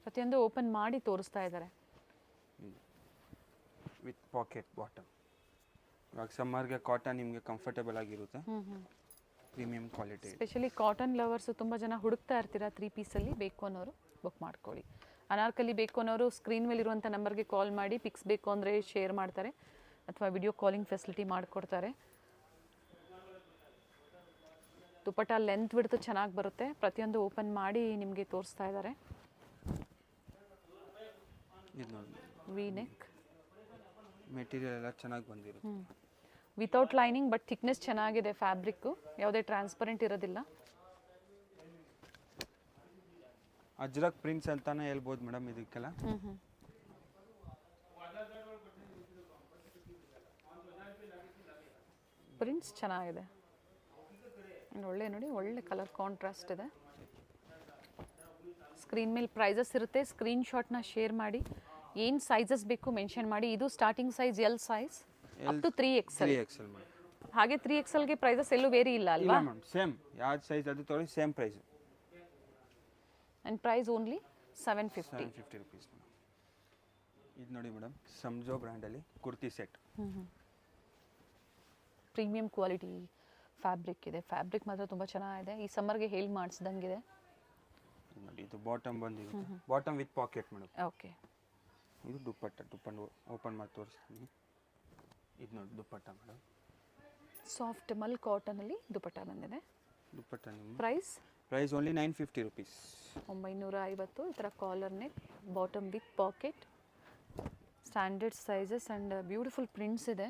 ಪ್ರತಿಯೊಂದು ಓಪನ್ ಮಾಡಿ ತೋರಿಸ್ತಾ ಇದ್ದಾರೆ. With packet bottom. ಇವಾಗ ಸಮ್ಮರ್ಗೆ ಕಾಟನ್ ನಿಮಗೆ ಕಂಫರ್ಟೇಬಲ್ ಆಗಿರುತ್ತೆ. Premium quality. Specially cotton lovers ತುಂಬ ಜನ ಹುಡುಕ್ತಾ ಇರ್ತೀರಾ 3 ಪೀಸಲ್ಲಿ. ಬೇಕು ಅನ್ನೋರು ಬುಕ್ ಮಾಡ್ಕೊಳ್ಳಿ. ಅನಾರ್ಕಲಿ ಬೇಕು ಅನ್ನೋರು ಸ್ಕ್ರೀನ್ ಮೇಲಿರುವಂಥ ನಂಬರ್ಗೆ ಕಾಲ್ ಮಾಡಿ. ಪಿಕ್ಸ್ ಬೇಕು ಅಂದರೆ ಶೇರ್ ಮಾಡ್ತಾರೆ ಅಥವಾ ವಿಡಿಯೋ ಕಾಲಿಂಗ್ ಫೆಸಿಲಿಟಿ ಮಾಡಿಕೊಡ್ತಾರೆ. ದುಪ್ಪಟ್ಟ ಲೆಂತ್ ಬಿಡ್ತು ಚೆನ್ನಾಗಿ ಬರುತ್ತೆ. ಪ್ರತಿಯೊಂದು ಓಪನ್ ಮಾಡಿ ನಿಮಗೆ ತೋರಿಸ್ತಾ ಇದ್ದಾರೆ. ಇದು ನೋಡಿ, ವಿ ನೆಕ್. ಮೆಟೀರಿಯಲ್ ಎಲ್ಲ ಚೆನ್ನಾಗಿ ಬಂದಿರುತ್ತೆ. ವಿತೌಟ್ ಲೈನಿಂಗ್, ಬಟ್ ಥಿಕ್ನೆಸ್ ಚೆನ್ನಾಗಿದೆ. ಫ್ಯಾಬ್ರಿಕ್ಕು ಯಾವುದೇ ಟ್ರಾನ್ಸ್ಪರೆಂಟ್ ಇರೋದಿಲ್ಲ. ಅಜ್ರಕ್ ಪ್ರಿಂಟ್ಸ್ ಅಂತಾನೆ ಹೇಳ್ಬೋದು ಮೇಡಮ್ ಇದಕ್ಕೆಲ್ಲ. ಪ್ರಿಂಟ್ಸ್ ಚೆನ್ನಾಗಿದೆ. ಒಳ್ಳೆ ನೋಡಿ, ಒಳ್ಳೆ ಕಲರ್ ಕಾಂಟ್ರಾಸ್ಟ್ ಇದೆ. ಸ್ಕ್ರೀನ್ ಮೇಲೆ ಪ್ರೈಸಸ್ ಇರುತ್ತೆ. ಸ್ಕ್ರೀನ್ ಶಾಟ್ನ ಶೇರ್ ಮಾಡಿ. ಏನು ಸೈಜಸ್ ಬೇಕು ಮೆನ್ಷನ್ ಮಾಡಿ. ಇದು starting size L size up to 3XL. ಹಾಗೆ 3XLಗೆ ಪ್ರೈಸಸ್ ಎಲ್ಲೂ ವೇರಿ ಇಲ್ಲ ಅಲ್ವಾ? ಇಲ್ಲ ಮ್ಯಾಮ್, ಸೇಮ್ ಯಾವ ಸೈಜ್ ಅದು ತೊಗೊಳ್ಳಿ same price. And price only 750 rupees. ಇದು ನೋಡಿ ಮೇಡಮ್, ಸಂಜೋ ಬ್ರ್ಯಾಂಡಲ್ಲಿ kurti set. Premium quality fabric ಇದೆ. ಫ್ಯಾಬ್ರಿಕ್ ಮಾತ್ರ ತುಂಬ ಚೆನ್ನಾಗಿದೆ. ಈ ಸಮ್ಮರ್ಗೆ ಹೇಳಿ ಮಾಡಿಸ್ದಂಗಿದೆ ನೋಡಿ. ಇದು ಬಾಟಮ್ ಬಂದಿರುತ್ತೆ. Bottom with packet madam. Okay. ಇದು ದುಪ್ಪಟ್ಟ ಓಪನ್ ಮಾಡಿ ತೋರಿಸ್ತೀನಿ. ಇದು ನೋಡಿ ದುಪ್ಪಟ್ಟ ಮೇಡಮ್. ಸಾಫ್ಟ್ ಮಲ್ ಕಾಟನಲ್ಲಿ ದುಪ್ಪಟ್ಟ ಬಂದಿದೆ. ದುಪ್ಪಟ್ಟ ನಿಮ್ಮ ಪ್ರೈಸ್ ಓನ್ಲಿ 950 ರುಪೀಸ್. 950. ಈ ಥರ collar neck, bottom with pocket, standard sizes and beautiful prints ಇದೆ.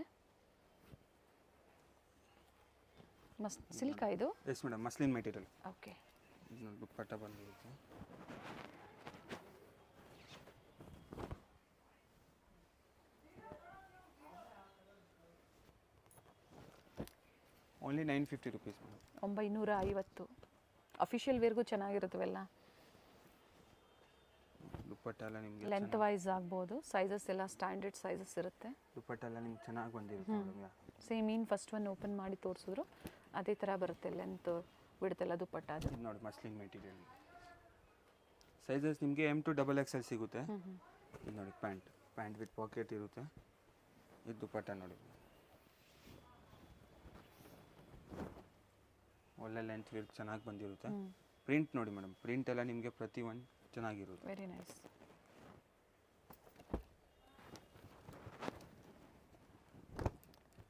ಸಿಲ್ಕ್ ಇದು? Yes madam, muslin material. Okay. ಇದು ದುಪ್ಪಟ್ಟ ಬಂದಿರುತ್ತೆ. Only 950 rupees madam. 950. ಅಫಿಷಿಯಲ್ ವೇರ್ಗೂ ಚೆನ್ನಾಗಿರುತ್ತವೆಲ್ಲ. ದುಪ್ಪಟ್ಟ ಎಲ್ಲ ನಿಮಗೆ ಲೆಂತ್ ವೈಸ್ ಆಗ್ಬೋದು. ಸೈಜಸ್ ಎಲ್ಲ ಸ್ಟ್ಯಾಂಡರ್ಡ್ ಸೈಜಸ್ ಇರುತ್ತೆ. ದುಪ್ಪಟ್ಟ ಎಲ್ಲ ನಿಮ್ಗೆ ಚೆನ್ನಾಗಿ ಬಂದಿರುತ್ತೆ ಮೇಡಮ್. ಸೇಮ್ ಏನು ಫಸ್ಟ್ ಒನ್ ಓಪನ್ ಮಾಡಿ ತೋರಿಸಿದ್ರು ಅದೇ ಥರ ಬರುತ್ತೆ. ಲೆಂತ್ ಬಿಡುತ್ತೆಲ್ಲ ದುಪ್ಪಟ್ಟ. ಅದು ನೋಡಿ ಮಸ್ಲಿನ್ ಮೆಟೀರಿಯಲ್. ಸೈಜಸ್ ನಿಮಗೆ ಎಮ್ ಟು ಡಬಲ್ XL ಸಿಗುತ್ತೆ. ಇದು ನೋಡಿ ಪ್ಯಾಂಟ್ ವಿತ್ ಪಾಕೆಟ್ ಇರುತ್ತೆ. ಇದು ದುಪ್ಪಟ್ಟ ನೋಡಿ, ಒಳ್ಳೆ ಲೆಂತ್ ವಿತ್ ಚೆನ್ನಾಗಿ ಬಂದಿರುತ್ತೆ. ಪ್ರಿಂಟ್ ನೋಡಿ ಮೇಡಮ್, ಪ್ರಿಂಟ್ ಎಲ್ಲ ನಿಮಗೆ ಪ್ರತಿ ಒಂದು ಚೆನ್ನಾಗಿರುತ್ತೆ. Very nice.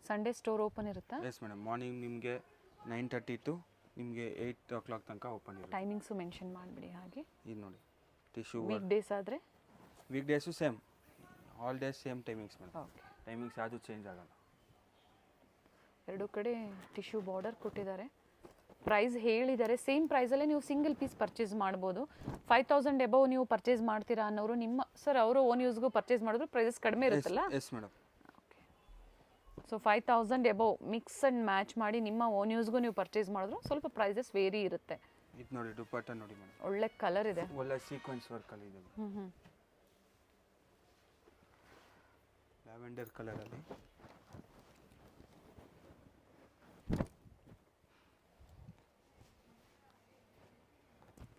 Sunday store open ಇರುತ್ತಾ? ಎಸ್ ಮೇಡಮ್, ಮಾರ್ನಿಂಗ್ ನಿಮಗೆ 9:30 ಟು ನಿಮಗೆ 8 o'clock ತನಕ ಓಪನ್ ಇರುತ್ತೆ. ಟೈಮಿಂಗ್ಸು ಮೆನ್ಷನ್ ಮಾಡಿಬಿಡಿ ಹಾಗೆ. ಇದು ನೋಡಿ ಟಿಶ್ಯೂ ವೀಕ್ ಡೇಸ್ ಆದರೆ? Weekdays same, all days same timings madam. Okay, timings ಯಾವುದು ಚೇಂಜ್ ಆಗಲ್ಲ. ಎರಡೂ ಕಡೆ ಟಿಶ್ಯೂ ಬಾರ್ಡರ್ ಕೊಟ್ಟಿದ್ದಾರೆ. ಪ್ರೈಸ್ ಹೇಳಿದ್ದಾರೆ, ಸೇಮ್ ಪ್ರೈಸಲ್ಲೇ ನೀವು ಸಿಂಗಲ್ ಪೀಸ್ ಪರ್ಚೇಸ್ ಮಾಡ್ಬೋದು. 5000 ಎಬವ್ ನೀವು ಪರ್ಚೇಸ್ ಮಾಡ್ತೀರಾ ಅನ್ನೋರು ನಿಮ್ಮ ಸರ್ ಅವರು ಓನ್ ಯೂಸ್ಗೂ ಪರ್ಚೇಸ್ ಮಾಡಿದ್ರು ಪ್ರೈಸಸ್ ಕಡಿಮೆ ಇರುತ್ತಲ್ಲ? Yes madam. Okay, so 5000 above mix and match ಮಾಡಿ ನಿಮ್ಮ ಓನ್ ಯೂಸ್ಗೂ ನೀವು ಪರ್ಚೇಸ್ ಮಾಡಿದ್ರು ಸ್ವಲ್ಪ ಪ್ರೈಸಸ್ ವೇರಿ ಇರುತ್ತೆ. ಇದು ನೋಡಿ ದುಪಟ್ಟ ನೋಡಿ ಮೇಡಮ್, ಒಳ್ಳೆ ಕಲರ್ ಇದೆ, ಒಳ್ಳೆ ಸೀಕ್ವೆನ್ಸ್ ವರ್ಕಲ್ಲಿ ಇದೆ. ಲ್ಯಾವೆಂಡರ್ ಕಲರಲ್ಲಿ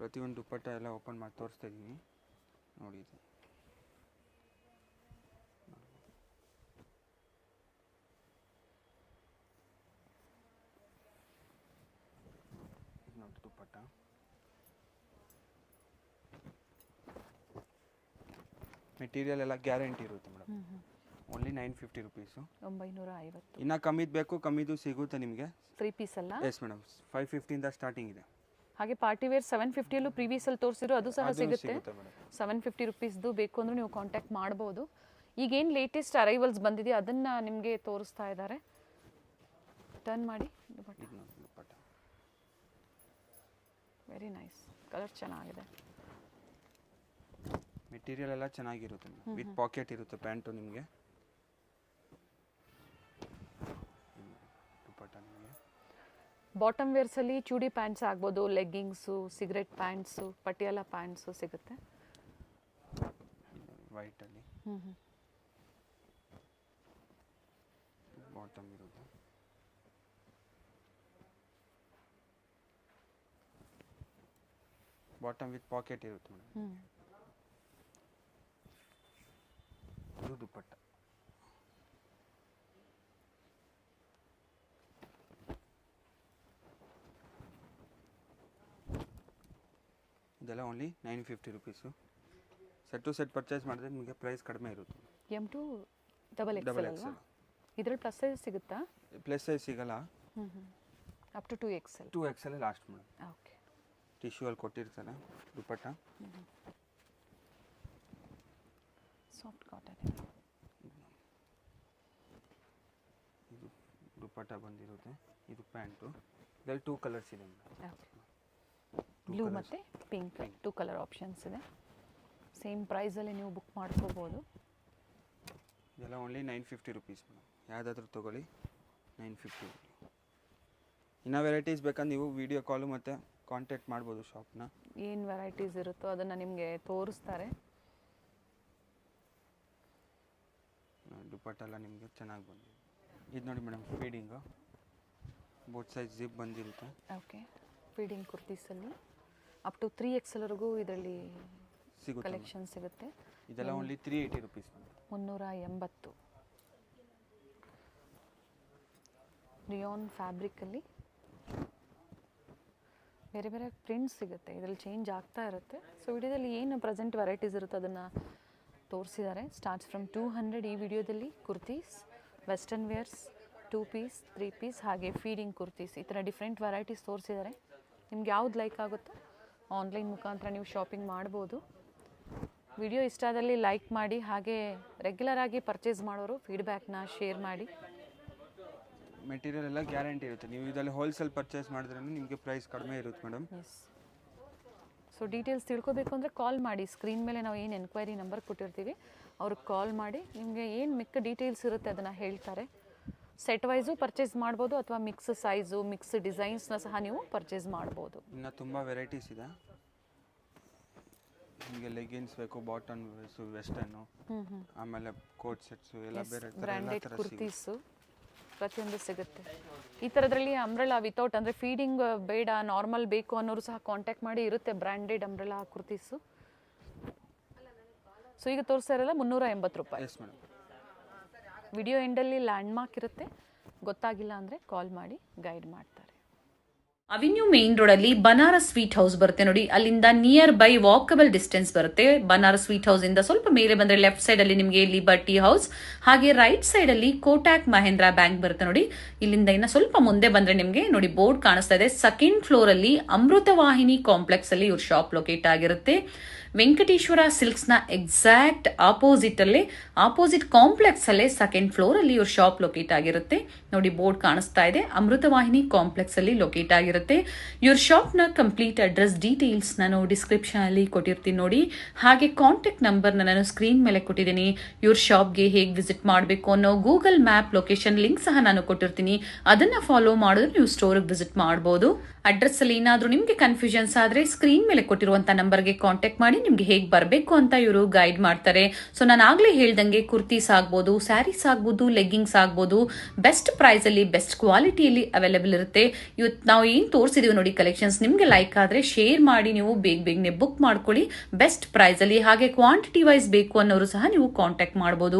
ಪ್ರತಿಯೊಂದು ದುಪಟ್ಟ ಎಲ್ಲ ಓಪನ್ ಮಾಡಿ ತೋರಿಸ್ತಾ ಇದ್ದೀನಿ ನೋಡಿ. ಇದು ನೋಡಿ ದುಪಟ್ಟ. ಮೆಟೀರಿಯಲ್ ಎಲ್ಲ ಗ್ಯಾರಂಟಿ ಇರುತ್ತೆ ಮೇಡಮ್. Only 950 rupees. 950. ಇನ್ನು ಕಮ್ಮಿದು ಬೇಕು, ಕಮ್ಮಿದು ಸಿಗುತ್ತೆ ನಿಮಗೆ. 3 ಪೀಸ್ ಅಲ್ಲ? ಎಸ್ ಮೇಡಮ್, 550 ಸ್ಟಾರ್ಟಿಂಗ್ ಇದೆ. ಹಾಗೆ ಪಾರ್ಟಿ ವೇರ್ 750 ಪ್ರೀವಿಯಸಲ್ಲಿ ತೋರಿಸಿರೋ ಅದು ಸಹ ಸಿಗುತ್ತೆ. ಮೇಡಮ್ 750 ರುಪೀಸ್ದು ಬೇಕು ಅಂದ್ರೆ ನೀವು ಕಾಂಟ್ಯಾಕ್ಟ್ ಮಾಡ್ಬೋದು. ಈಗೇನು ಲೇಟೆಸ್ಟ್ ಅರೈವಲ್ಸ್ ಬಂದಿದೆ ಅದನ್ನು ನಿಮಗೆ ತೋರಿಸ್ತಾ ಇದ್ದಾರೆ. ಟರ್ನ್ ಮಾಡಿ. ದುಪಟ್ಟ ವೆರಿ ನೈಸ್, ಕಲರ್ ಚೆನ್ನಾಗಿದೆ. ಮೆಟೀರಿಯಲ್ ಎಲ್ಲ ಚೆನ್ನಾಗಿರುತ್ತೆ ವಿತ್ ಪಾಕೆಟ್ ಇರುತ್ತೆ ಪ್ಯಾಂಟು ನಿಮಗೆ. ದುಪಟ್ಟ ನಿಮಗೆ ಬಾಟಮ್ ವೇರ್ಸಲ್ಲಿ ಚೂಡಿ ಪ್ಯಾಂಟ್ಸ್ ಆಗ್ಬೋದು, leggings, cigarette pants, Patiala pants ಸಿಗುತ್ತೆ. ವೈಟಲ್ಲಿ ಬಾಟಮ್ ಇರುತ್ತೆ. ಬಾಟಮ್ ವಿತ್ ಪಾಕೆಟ್ ಇರುತ್ತೆ ಮೇಡಮ್. ಇದು ದುಪಟ್ಟ. ಇದೆಲ್ಲ only 950 rupees. Set to set purchase ಮಾಡಿದ್ರೆ ನಿಮಗೆ ಪ್ರೈಸ್ ಕಡಿಮೆ ಇರುತ್ತೆ. M2 ಡಬಲ್ ಎಕ್ಸೆಲ್ ಅಲ್ವಾ? ಇದರಲ್ಲಿ ಪ್ಲಸ್ ಸೈಜ್ ಸಿಗುತ್ತಾ? ಪ್ಲಸ್ ಸೈಜ್ ಸಿಗಲ್ಲ. Up to 2XL. 2XL last madam. Okay, tissue ಅಲ್ಲಿ ಕೊಟ್ಟಿರ್ತಾರೆ ದುಪಟ್ಟ. Soft cotton. ಇದು ದುಪಟ್ಟ ಬಂದಿರುತ್ತೆ. ಇದು ಪ್ಯಾಂಟು. ಇದರಲ್ಲಿ 2 ಕಲರ್ಸ್ ಇದೆ ಮೇಡಮ್. ಓಕೆ, ಬ್ಲೂ ಮತ್ತು ಪಿಂಕ್ 2 ಕಲರ್ ಆಪ್ಷನ್ಸ್ ಇದೆ. ಸೇಮ್ ಪ್ರೈಸಲ್ಲಿ ನೀವು ಬುಕ್ ಮಾಡ್ಕೋಬೋದು. ಇದೆಲ್ಲ ಓನ್ಲಿ 950 ರುಪೀಸ್ ಮೇಡಮ್. ಯಾವುದಾದ್ರೂ ತೊಗೊಳ್ಳಿ 950. ಇನ್ನೂ ವೆರೈಟೀಸ್ ಬೇಕಂದ್ರೆ ನೀವು ವಿಡಿಯೋ ಕಾಲು ಮತ್ತು ಕಾಂಟ್ಯಾಕ್ಟ್ ಮಾಡ್ಬೋದು ಶಾಪ್ನ. ಏನು ವೆರೈಟೀಸ್ ಇರುತ್ತೋ ಅದನ್ನು ನಿಮಗೆ ತೋರಿಸ್ತಾರೆ. ದುಪಟ್ಟ ಎಲ್ಲ ನಿಮಗೆ ಚೆನ್ನಾಗಿ ಬಂದಿದೆ. ಇದು ನೋಡಿ madam feeding, both size zip ಬಂದಿರುತ್ತೆ. ಓಕೆ, ಫೀಡಿಂಗ್ ಕುರ್ತೀಸಲ್ಲಿ ಅಪ್ ಟು 3XLವರೆಗೂ ಇದರಲ್ಲಿ ಸಿಗುತ್ತೆ ಕಲೆಕ್ಷನ್ ಸಿಗುತ್ತೆ. ಇದೆಲ್ಲ ಓನ್ಲಿ 380 ರುಪೀಸ್. 380. ರಿಯಾನ್ ಫ್ಯಾಬ್ರಿಕಲ್ಲಿ ಬೇರೆ ಬೇರೆ ಪ್ರಿಂಟ್ಸ್ ಸಿಗುತ್ತೆ. ಇದರಲ್ಲಿ ಚೇಂಜ್ ಆಗ್ತಾ ಇರುತ್ತೆ. ಸೊ ವಿಡಿಯೋದಲ್ಲಿ ಏನು ಪ್ರೆಸೆಂಟ್ ವೆರೈಟೀಸ್ ಇರುತ್ತೆ ಅದನ್ನು ತೋರಿಸಿದ್ದಾರೆ. ಸ್ಟಾರ್ಟ್ಸ್ ಫ್ರಮ್ 200 ಈ ವಿಡಿಯೋದಲ್ಲಿ kurtis, western wears, 2 piece, 3 piece, ಹಾಗೆ ಫೀಡಿಂಗ್ ಕುರ್ತೀಸ್, ಈ ಥರ ಡಿಫ್ರೆಂಟ್ ವೆರೈಟೀಸ್ ತೋರಿಸಿದ್ದಾರೆ. ನಿಮ್ಗೆ ಯಾವ್ದು ಲೈಕ್ ಆಗುತ್ತೋ ಆನ್ಲೈನ್ ಮುಖಾಂತರ ನೀವು ಶಾಪಿಂಗ್ ಮಾಡ್ಬೋದು. ವಿಡಿಯೋ ಇಷ್ಟ ಆದಲ್ಲಿ ಲೈಕ್ ಮಾಡಿ, ಹಾಗೆ ರೆಗ್ಯುಲರ್ ಆಗಿ ಪರ್ಚೇಸ್ ಮಾಡೋರು ಫೀಡ್ಬ್ಯಾಕ್ನ ಶೇರ್ ಮಾಡಿ. ಮೆಟೀರಿಯಲ್ ಎಲ್ಲ ಗ್ಯಾರಂಟಿ ಇರುತ್ತೆ. ನೀವು ಇದರಲ್ಲಿ ಹೋಲ್ಸೇಲ್ ಪರ್ಚೇಸ್ ಮಾಡಿದ್ರೆ ನಿಮಗೆ ಪ್ರೈಸ್ ಕಡಿಮೆ ಇರುತ್ತೆ ಮೇಡಮ್. ಎಸ್, ಸೊ ಡೀಟೇಲ್ಸ್ ತಿಳ್ಕೊಬೇಕು ಅಂದರೆ ಕಾಲ್ ಮಾಡಿ. ಸ್ಕ್ರೀನ್ ಮೇಲೆ ನಾವು ಏನು ಎನ್ಕ್ವೈರಿ ನಂಬರ್ ಕೊಟ್ಟಿರ್ತೀವಿ ಅವ್ರಿಗೆ ಕಾಲ್ ಮಾಡಿ ನಿಮಗೆ ಏನು ಮಿಕ್ಕ ಡೀಟೇಲ್ಸ್ ಇರುತ್ತೆ ಅದನ್ನು ಹೇಳ್ತಾರೆ. ಸೆಟ್ ವೈಸು ಪರ್ಚೇಸ್ ಮಾಡ್ಬೋದು ಅಥವಾ ಮಿಕ್ಸ್ ಸೈಜು, ಮಿಕ್ಸ್ ಡಿಸೈನ್ಸ್ನ ಸಹ ನೀವು ಪರ್ಚೇಸ್ ಮಾಡ್ಬೋದು. ಇನ್ನು ತುಂಬ ವೆರೈಟೀಸ್ ಇದೆ. ನಿಮಗೆ ಲೆಗಿನ್ಸ್ ಬೇಕು, ಬಾಟಮ್ ವೆಸ್ಟರ್ನು, ಆಮೇಲೆ ಕೋಟ್ ಸೆಟ್ಸು ಎಲ್ಲ ಬೇರೆ ಬ್ರ್ಯಾಂಡೆಡ್ ಕುರ್ತೀಸು ಪ್ರತಿಯೊಂದು ಸಿಗುತ್ತೆ. ಈ ಥರದ್ರಲ್ಲಿ ಅಂಬ್ರೆಲಾ ವಿತೌಟ್ ಅಂದರೆ ಫೀಡಿಂಗ್ ಬೇಡ, ನಾರ್ಮಲ್ ಬೇಕು ಅನ್ನೋರು ಸಹ ಕಾಂಟ್ಯಾಕ್ಟ್ ಮಾಡಿ. ಇರುತ್ತೆ ಬ್ರ್ಯಾಂಡೆಡ್ ಅಂಬ್ರೆಲಾ ಕುರ್ತೀಸು. ಸೊ ಈಗ ತೋರಿಸ್ತಾ ಇರಲ್ಲ 380 ರೂಪಾಯಿ. Yes madam. ವಿಡಿಯೋ ಎಂಡಲ್ಲಿ ಲ್ಯಾಂಡ್ಮಾರ್ಕ್ ಇರುತ್ತೆ, ಗೊತ್ತಾಗಿಲ್ಲ ಅಂದರೆ ಕಾಲ್ ಮಾಡಿ ಗೈಡ್ ಮಾಡ್ತಾರೆ. ಅವೆನ್ಯೂ ಮೇನ್ ರೋಡ್ ಅಲ್ಲಿ ಬನಾರಸ್ ಸ್ವೀಟ್ ಹೌಸ್ ಬರುತ್ತೆ ನೋಡಿ. ಅಲ್ಲಿಂದ ನಿಯರ್ ಬೈ ವಾಕಬಲ್ ಡಿಸ್ಟೆನ್ಸ್ ಬರುತ್ತೆ. ಬನಾರಸ್ ಸ್ವೀಟ್ ಹೌಸ್ ಇಂದ ಸ್ವಲ್ಪ ಮೇಲೆ ಬಂದ್ರೆ ಲೆಫ್ಟ್ ಸೈಡ್ ಅಲ್ಲಿ ನಿಮಗೆ ಲಿಬರ್ಟಿ ಹೌಸ್, ಹಾಗೆ ರೈಟ್ ಸೈಡ್ ಅಲ್ಲಿ ಕೋಟಾಕ್ ಮಹೇಂದ್ರ ಬ್ಯಾಂಕ್ ಬರುತ್ತೆ ನೋಡಿ. ಇಲ್ಲಿಂದ ಇನ್ನ ಸ್ವಲ್ಪ ಮುಂದೆ ಬಂದ್ರೆ ನಿಮಗೆ ನೋಡಿ ಬೋರ್ಡ್ ಕಾಣಿಸ್ತಾ ಇದೆ. ಸೆಕೆಂಡ್ ಫ್ಲೋರ್ ಅಲ್ಲಿ ಅಮೃತವಾಹಿನಿ ಕಾಂಪ್ಲೆಕ್ಸ್ ಅಲ್ಲಿ ಇವ್ರ ಶಾಪ್ ಲೊಕೇಟ್ ಆಗಿರುತ್ತೆ. ವೆಂಕಟೇಶ್ವರ ಸಿಲ್ಕ್ಸ್ ನ ಎಕ್ಸಾಕ್ಟ್ ಆಪೋಸಿಟ್ ಕಾಂಪ್ಲೆಕ್ಸ್ ಅಲ್ಲೇ ಸೆಕೆಂಡ್ ಫ್ಲೋರ್ ಅಲ್ಲಿ ಇವ್ರ ಶಾಪ್ ಲೊಕೇಟ್ ಆಗಿರುತ್ತೆ ನೋಡಿ. ಬೋರ್ಡ್ ಕಾಣಿಸ್ತಾ ಇದೆ, ಅಮೃತವಾಹಿನಿ ಕಾಂಪ್ಲೆಕ್ಸ್ ಅಲ್ಲಿ ಲೊಕೇಟ್ ಆಗಿರುತ್ತೆ. ಇವ್ರ ಶಾಪ್ ನ ಕಂಪ್ಲೀಟ್ ಅಡ್ರೆಸ್ ಡೀಟೇಲ್ಸ್ ನಾನು ಡಿಸ್ಕ್ರಿಪ್ಷನ್ ಅಲ್ಲಿ ಕೊಟ್ಟಿರ್ತೀನಿ ನೋಡಿ. ಹಾಗೆ ಕಾಂಟ್ಯಾಕ್ಟ್ ನಂಬರ್ ನಾನು ಸ್ಕ್ರೀನ್ ಮೇಲೆ ಕೊಟ್ಟಿದ್ದೀನಿ. ಇವ್ರ ಶಾಪ್ಗೆ ಹೇಗೆ ವಿಸಿಟ್ ಮಾಡಬೇಕು ಅನ್ನೋ ಗೂಗಲ್ ಮ್ಯಾಪ್ ಲೊಕೇಶನ್ ಲಿಂಕ್ ಸಹ ನಾನು ಕೊಟ್ಟಿರ್ತೀನಿ. ಅದನ್ನ ಫಾಲೋ ಮಾಡಿದ್ರೆ ನೀವು ಸ್ಟೋರ್ಗೆ ವಿಸಿಟ್ ಮಾಡಬಹುದು. ಅಡ್ರೆಸ್ ಅಲ್ಲಿ ಏನಾದ್ರೂ ನಿಮ್ಗೆ ಕನ್ಫ್ಯೂಷನ್ಸ್ ಆದ್ರೆ ಸ್ಕ್ರೀನ್ ಮೇಲೆ ಕೊಟ್ಟಿರುವಂತ ನಂಬರ್ಗೆ ಕಾಂಟ್ಯಾಕ್ಟ್ ಮಾಡಿ ನಿಮ್ಗೆ ಹೇಗೆ ಬರಬೇಕು ಅಂತ ಇವರು ಗೈಡ್ ಮಾಡ್ತಾರೆ. ಸೊ ನಾನು ಆಗ್ಲೇ ಹೇಳ್ದಂಗೆ ಕುರ್ತೀಸ್ ಆಗ್ಬೋದು, ಸ್ಯಾರೀಸ್ ಆಗ್ಬೋದು, ಲೆಗ್ಗಿಂಗ್ಸ್ ಆಗ್ಬೋದು, ಬೆಸ್ಟ್ ಪ್ರೈಸ್ ಅಲ್ಲಿ ಬೆಸ್ಟ್ ಕ್ವಾಲಿಟಿಯಲ್ಲಿ ಅವೈಲೇಬಲ್ ಇರುತ್ತೆ. ಇವತ್ತು ನಾವು ಏನ್ ತೋರಿಸಿದೀವಿ ನೋಡಿ ಕಲೆಕ್ಷನ್ಸ್, ನಿಮ್ಗೆ ಲೈಕ್ ಆದ್ರೆ ಶೇರ್ ಮಾಡಿ ನೀವು ಬೇಗನೆ ಬುಕ್ ಮಾಡ್ಕೊಳ್ಳಿ ಬೆಸ್ಟ್ ಪ್ರೈಸ್ ಅಲ್ಲಿ. ಹಾಗೆ ಕ್ವಾಂಟಿಟಿ ವೈಸ್ ಬೇಕು ಅನ್ನೋರು ಸಹ ನೀವು ಕಾಂಟ್ಯಾಕ್ಟ್ ಮಾಡಬಹುದು.